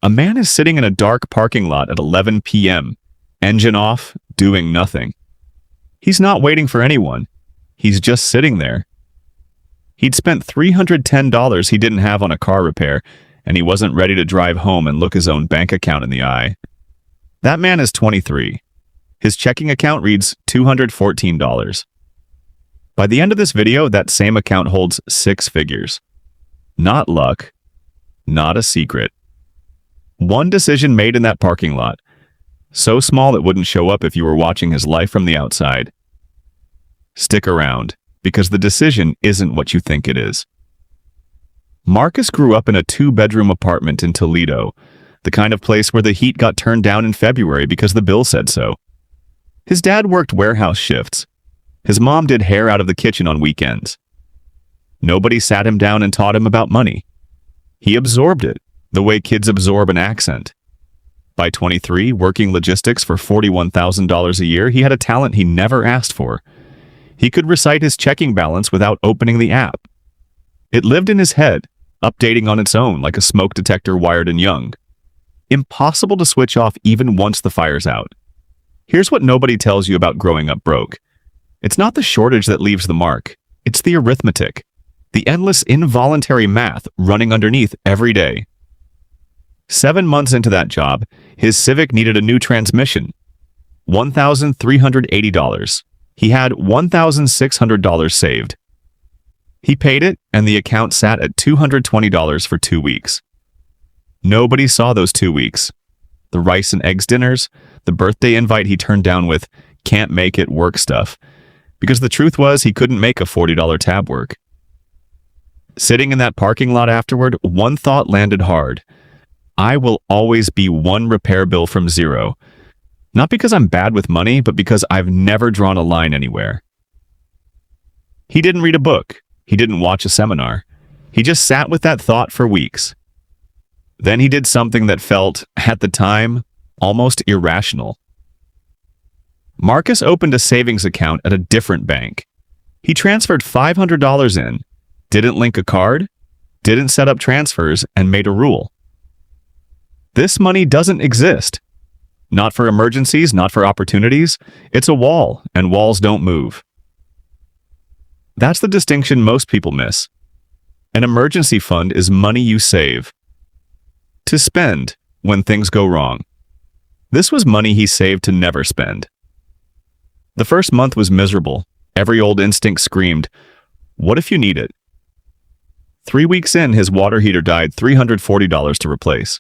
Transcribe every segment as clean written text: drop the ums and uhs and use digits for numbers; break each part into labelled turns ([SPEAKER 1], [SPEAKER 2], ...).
[SPEAKER 1] A man is sitting in a dark parking lot at 11 p.m., engine off, doing nothing. He's not waiting for anyone. He's just sitting there. He'd spent $310 he didn't have on a car repair, and he wasn't ready to drive home and look his own bank account in the eye. That man is 23. His checking account reads $214. By the end of this video, that same account holds 6 figures. Not luck. Not a secret. One decision made in that parking lot. So small it wouldn't show up if you were watching his life from the outside. Stick around, because the decision isn't what you think it is. Marcus grew up in a 2-bedroom apartment in Toledo, the kind of place where the heat got turned down in February because the bill said so. His dad worked warehouse shifts. His mom did hair out of the kitchen on weekends. Nobody sat him down and taught him about money. He absorbed it, the way kids absorb an accent. By 23, working logistics for $41,000 a year, he had a talent he never asked for. He could recite his checking balance without opening the app. It lived in his head, updating on its own like a smoke detector wired in young. Impossible to switch off even once the fire's out. Here's what nobody tells you about growing up broke. It's not the shortage that leaves the mark. It's the arithmetic. The endless involuntary math running underneath every day. 7 months into that job, his Civic needed a new transmission. $1,380. He had $1,600 saved. He paid it, and the account sat at $220 for 2 weeks. Nobody saw those 2 weeks. The rice and eggs dinners, the birthday invite he turned down with "can't make it work" stuff, because the truth was he couldn't make a $40 tab work. Sitting in that parking lot afterward, one thought landed hard. I will always be one repair bill from zero. Not because I'm bad with money, but because I've never drawn a line anywhere. He didn't read a book. He didn't watch a seminar. He just sat with that thought for weeks. Then he did something that felt, at the time, almost irrational. Marcus opened a savings account at a different bank. He transferred $500 in, didn't link a card, didn't set up transfers, and made a rule. This money doesn't exist. Not for emergencies, not for opportunities. It's a wall, and walls don't move. That's the distinction most people miss. An emergency fund is money you save to spend when things go wrong. This was money he saved to never spend. The first month was miserable. Every old instinct screamed, "What if you need it?" 3 weeks in, his water heater died $340 to replace.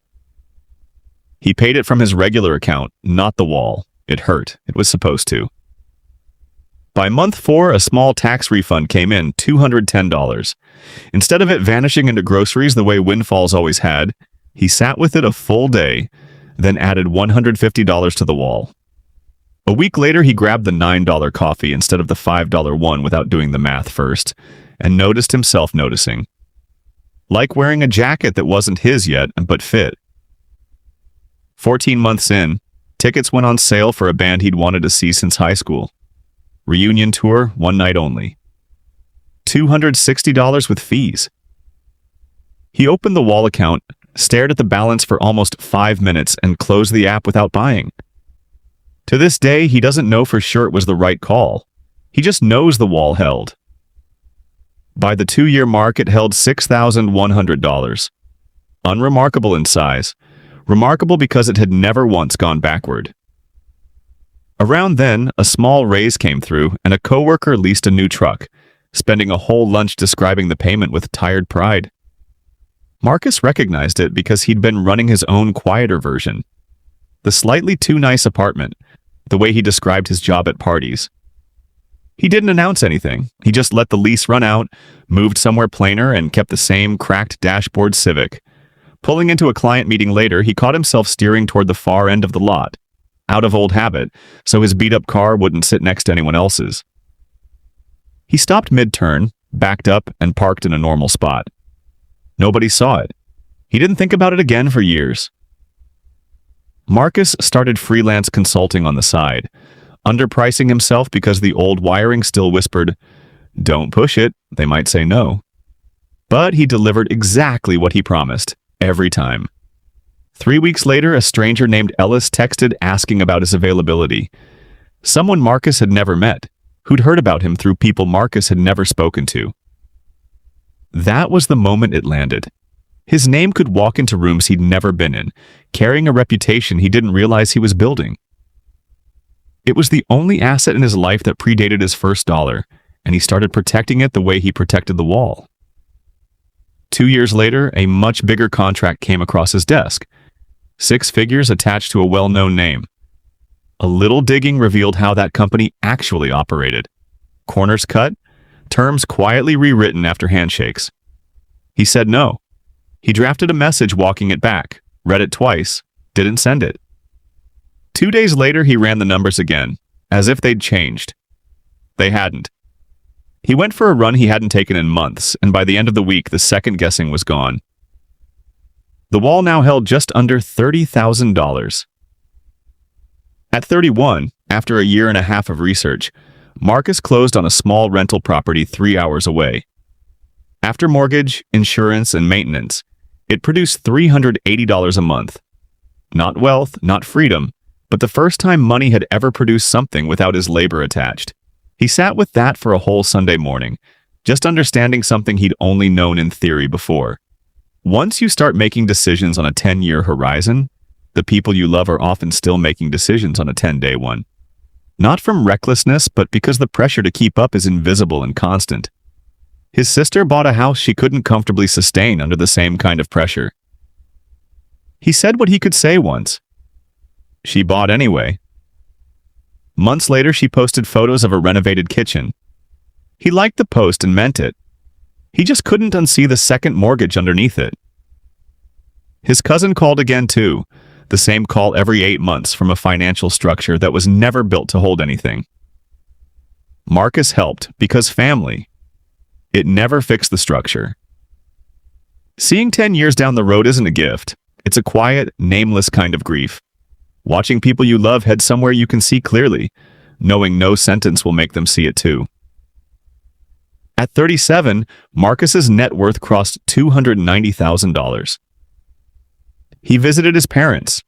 [SPEAKER 1] He paid it from his regular account, not the wall. It hurt. It was supposed to. By month 4, a small tax refund came in, $210. Instead of it vanishing into groceries the way windfalls always had, he sat with it a full day, then added $150 to the wall. A week later, he grabbed the $9 coffee instead of the $5 one without doing the math first, and noticed himself noticing. Like wearing a jacket that wasn't his yet, but fit. 14 months in, tickets went on sale for a band he'd wanted to see since high school. Reunion tour, 1 night only. $260 with fees. He opened the wall account, stared at the balance for almost 5 minutes, and closed the app without buying. To this day, he doesn't know for sure it was the right call. He just knows the wall held. By the 2-year mark, it held $6,100. Unremarkable in size. Remarkable because it had never once gone backward. Around then, a small raise came through, and a coworker leased a new truck, spending a whole lunch describing the payment with tired pride. Marcus recognized it because he'd been running his own quieter version. The slightly too nice apartment, the way he described his job at parties. He didn't announce anything. He just let the lease run out, moved somewhere plainer, and kept the same cracked dashboard Civic. Pulling into a client meeting later, he caught himself steering toward the far end of the lot, out of old habit, so his beat-up car wouldn't sit next to anyone else's. He stopped mid-turn, backed up, and parked in a normal spot. Nobody saw it. He didn't think about it again for years. Marcus started freelance consulting on the side, underpricing himself because the old wiring still whispered, "Don't push it, they might say no." But he delivered exactly what he promised, every time. 3 weeks later, a stranger named Ellis texted asking about his availability. Someone Marcus had never met, who'd heard about him through people Marcus had never spoken to. That was the moment it landed. His name could walk into rooms he'd never been in, carrying a reputation he didn't realize he was building. It was the only asset in his life that predated his first dollar, and he started protecting it the way he protected the wall. 2 years later, a much bigger contract came across his desk. 6 figures attached to a well-known name. A little digging revealed how that company actually operated. Corners cut, terms quietly rewritten after handshakes. He said no. He drafted a message walking it back, read it twice, didn't send it. 2 days later, he ran the numbers again, as if they'd changed. They hadn't. He went for a run he hadn't taken in months, and by the end of the week, the second guessing was gone. The wall now held just under $30,000. At 31, after a year and a half of research, Marcus closed on a small rental property 3 hours away. After mortgage, insurance, and maintenance, it produced $380 a month. Not wealth, not freedom, but the first time money had ever produced something without his labor attached. He sat with that for a whole Sunday morning, just understanding something he'd only known in theory before. Once you start making decisions on a 10-year horizon, the people you love are often still making decisions on a 10-day one. Not from recklessness, but because the pressure to keep up is invisible and constant. His sister bought a house she couldn't comfortably sustain under the same kind of pressure. He said what he could say once. She bought anyway. Months later, she posted photos of a renovated kitchen. He liked the post and meant it. He just couldn't unsee the second mortgage underneath it. His cousin called again too, the same call every 8 months from a financial structure that was never built to hold anything. Marcus helped because family. It never fixed the structure. Seeing 10 years down the road isn't a gift. It's a quiet, nameless kind of grief. Watching people you love head somewhere you can see clearly, knowing no sentence will make them see it too. At 37, Marcus's net worth crossed $290,000. He visited his parents.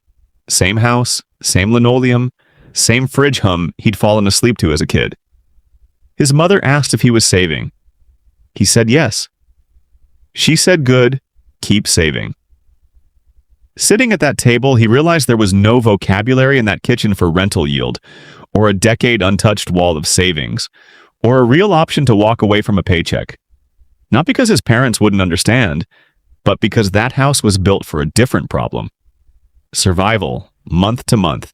[SPEAKER 1] Same house, same linoleum, same fridge hum he'd fallen asleep to as a kid. His mother asked if he was saving. He said yes. She said good, keep saving. Sitting at that table, he realized there was no vocabulary in that kitchen for rental yield, or a decade untouched wall of savings, or a real option to walk away from a paycheck. Not because his parents wouldn't understand, but because that house was built for a different problem. Survival, month to month.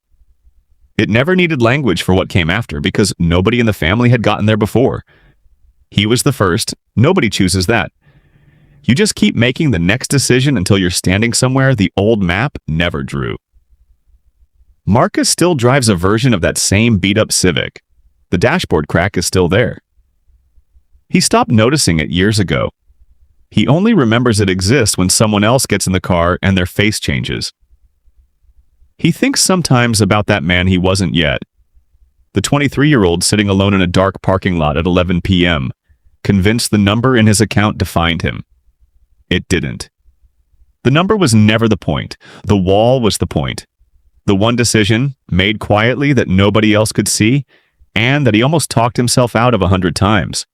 [SPEAKER 1] It never needed language for what came after because nobody in the family had gotten there before. He was the first. Nobody chooses that. You just keep making the next decision until you're standing somewhere the old map never drew. Marcus still drives a version of that same beat-up Civic. The dashboard crack is still there. He stopped noticing it years ago. He only remembers it exists when someone else gets in the car and their face changes. He thinks sometimes about that man he wasn't yet. The 23-year-old sitting alone in a dark parking lot at 11 p.m., convinced the number in his account defined him. It didn't. The number was never the point. The wall was the point. The one decision, made quietly that nobody else could see, and that he almost talked himself out of 100 times.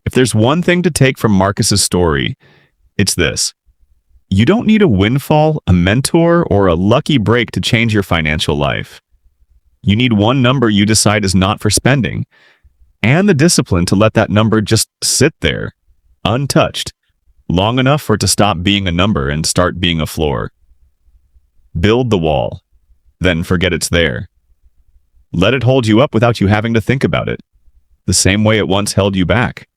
[SPEAKER 1] If there's one thing to take from Marcus's story, it's this. You don't need a windfall, a mentor, or a lucky break to change your financial life. You need one number you decide is not for spending, and the discipline to let that number just sit there, untouched, long enough for it to stop being a number and start being a floor. Build the wall, then forget it's there. Let it hold you up without you having to think about it, the same way it once held you back.